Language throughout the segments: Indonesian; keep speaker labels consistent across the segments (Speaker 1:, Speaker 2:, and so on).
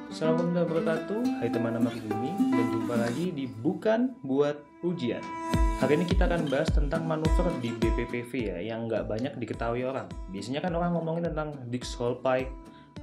Speaker 1: Assalamualaikum warahmatullahi wabarakatuh. Hai teman nama Bumi dan jumpa lagi di Bukan Buat Ujian. Hari ini kita akan bahas tentang manuver di BPPV ya, yang nggak banyak diketahui orang. Biasanya kan orang ngomongin tentang Dix-Hole Pike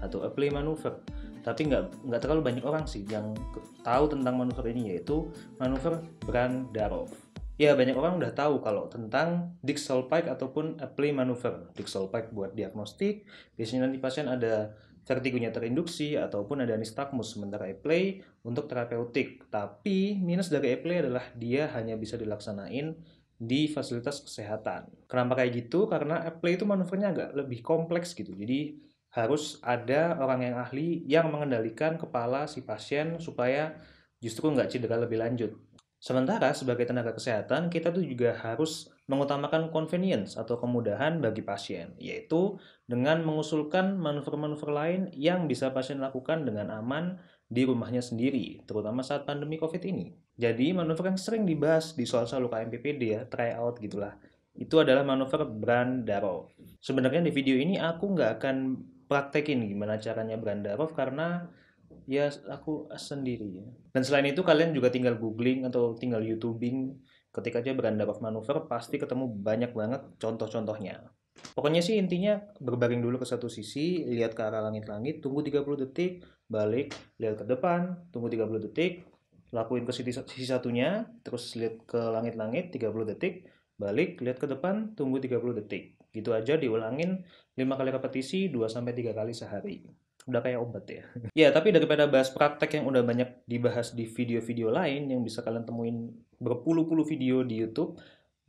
Speaker 1: atau Apply Maneuver, tapi nggak terlalu banyak orang sih yang tahu tentang manuver ini, yaitu manuver Brandarov. Ya, banyak orang udah tahu kalau tentang Dix-Hole Pike ataupun Apply Maneuver. Dix-Hole Pike buat diagnostik, biasanya nanti pasien ada vertigonya terinduksi ataupun ada nistagmus, sementara Apply untuk terapeutik. Tapi minus dari Apply adalah dia hanya bisa dilaksanain di fasilitas kesehatan. Kenapa kayak gitu? Karena Apply itu manuvernya agak lebih kompleks gitu. Jadi harus ada orang yang ahli yang mengendalikan kepala si pasien supaya justru nggak cedera lebih lanjut. Sementara sebagai tenaga kesehatan, kita tuh juga harus mengutamakan convenience atau kemudahan bagi pasien, yaitu dengan mengusulkan manuver-manuver lain yang bisa pasien lakukan dengan aman di rumahnya sendiri, terutama saat pandemi COVID ini. Jadi, manuver yang sering dibahas di soal-soal UKM-PPD ya, tryout gitulah, itu adalah manuver Brandarov. Sebenarnya di video ini aku nggak akan praktekin gimana caranya Brandarov karena ya aku sendiri ya. Dan selain itu kalian juga tinggal googling atau tinggal youtubing, ketik aja Brandarov Maneuver pasti ketemu banyak banget contoh-contohnya. Pokoknya sih intinya berbaring dulu ke satu sisi, lihat ke arah langit-langit, tunggu 30 detik, balik, lihat ke depan, tunggu 30 detik, lakuin ke sisi satunya, terus lihat ke langit-langit 30 detik, balik, lihat ke depan, tunggu 30 detik. Gitu aja diulangin 5 kali repetisi 2-3 kali sehari. Udah kayak obat ya. Ya, tapi daripada bahas praktek yang udah banyak dibahas di video-video lain yang bisa kalian temuin berpuluh-puluh video di YouTube,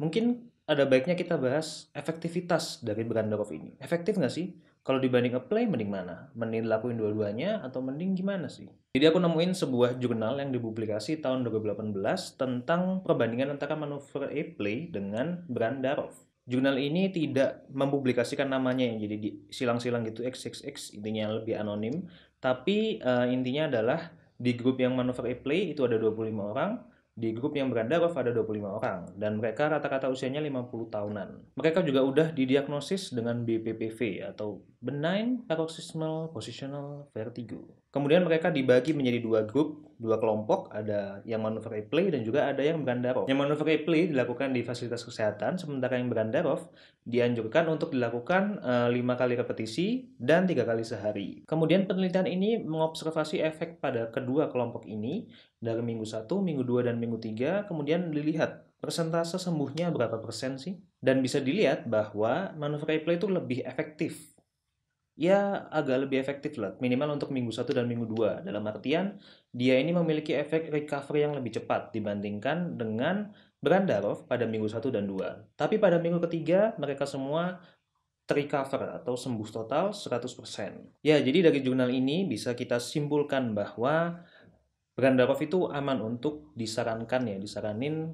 Speaker 1: mungkin ada baiknya kita bahas efektivitas dari Brandarov ini. Efektif nggak sih? Kalau dibanding Apply, mending mana? Mending lakuin dua-duanya atau mending gimana sih? Jadi aku nemuin sebuah jurnal yang dipublikasi tahun 2018 tentang perbandingan antara manuver Apply dengan Brandarov. Jurnal ini tidak mempublikasikan namanya yang jadi silang-silang gitu XXX, intinya lebih anonim, tapi intinya adalah di grup yang manuver Apply itu ada 25 orang, di grup yang Brandarov ada 25 orang, dan mereka rata-rata usianya 50 tahunan. Mereka juga udah didiagnosis dengan BPPV atau Benign Paroxysmal Positional Vertigo. Kemudian mereka dibagi menjadi dua grup, dua kelompok, ada yang manuver Apply dan juga ada yang Brandarov. Yang manuver Apply dilakukan di fasilitas kesehatan, sementara yang Brandarov dianjurkan untuk dilakukan 5 kali repetisi dan 3 kali sehari. Kemudian penelitian ini mengobservasi efek pada kedua kelompok ini dari minggu 1, minggu 2, dan minggu 3, kemudian dilihat persentase sembuhnya berapa persen sih? Dan bisa dilihat bahwa manuver Apply itu lebih efektif. Ya, agak lebih efektif lah, minimal untuk minggu 1 dan minggu 2. Dalam artian, dia ini memiliki efek recovery yang lebih cepat dibandingkan dengan Brandarov pada minggu 1 dan 2. Tapi pada minggu ketiga, mereka semua terrecover atau sembuh total 100%. Ya, jadi dari jurnal ini bisa kita simpulkan bahwa Brandarov itu aman untuk disaranin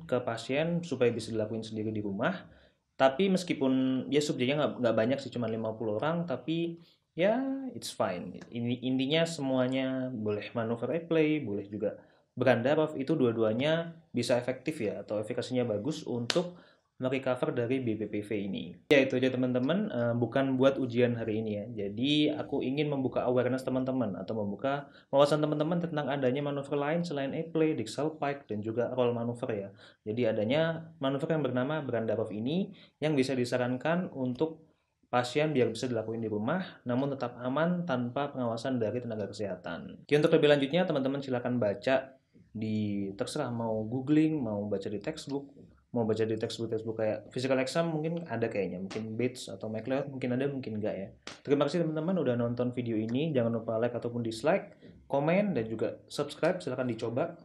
Speaker 1: ke pasien supaya bisa dilakuin sendiri di rumah. Tapi meskipun ya subjeknya nggak banyak sih, cuma 50 orang, tapi ya it's fine. Intinya semuanya boleh manuver Apply, boleh juga Brandarov, itu dua-duanya bisa efektif ya, atau efikasinya bagus untuk merecover dari BPPV ini. Ya itu aja teman-teman, bukan buat ujian hari ini ya. Jadi aku ingin membuka awareness teman-teman atau membuka wawasan teman-teman tentang adanya manuver lain selain Apply, Dixel Pike, dan juga roll manuver ya. Jadi adanya manuver yang bernama Brandarov ini yang bisa disarankan untuk pasien biar bisa dilakuin di rumah, namun tetap aman tanpa pengawasan dari tenaga kesehatan. Oke, untuk lebih lanjutnya teman-teman silakan baca di, terserah mau googling, mau baca di textbook, mau baca di textbook kayak physical exam mungkin ada kayaknya, mungkin Bates atau McLeod mungkin ada, mungkin enggak ya. Terima kasih teman-teman udah nonton video ini, jangan lupa like ataupun dislike, komen, dan juga subscribe, silahkan dicoba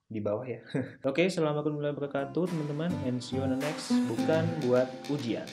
Speaker 1: di bawah ya. Oke, assalamualaikum warahmatullahi wabarakatuh teman-teman, and see you on the next Bukan Buat Ujian.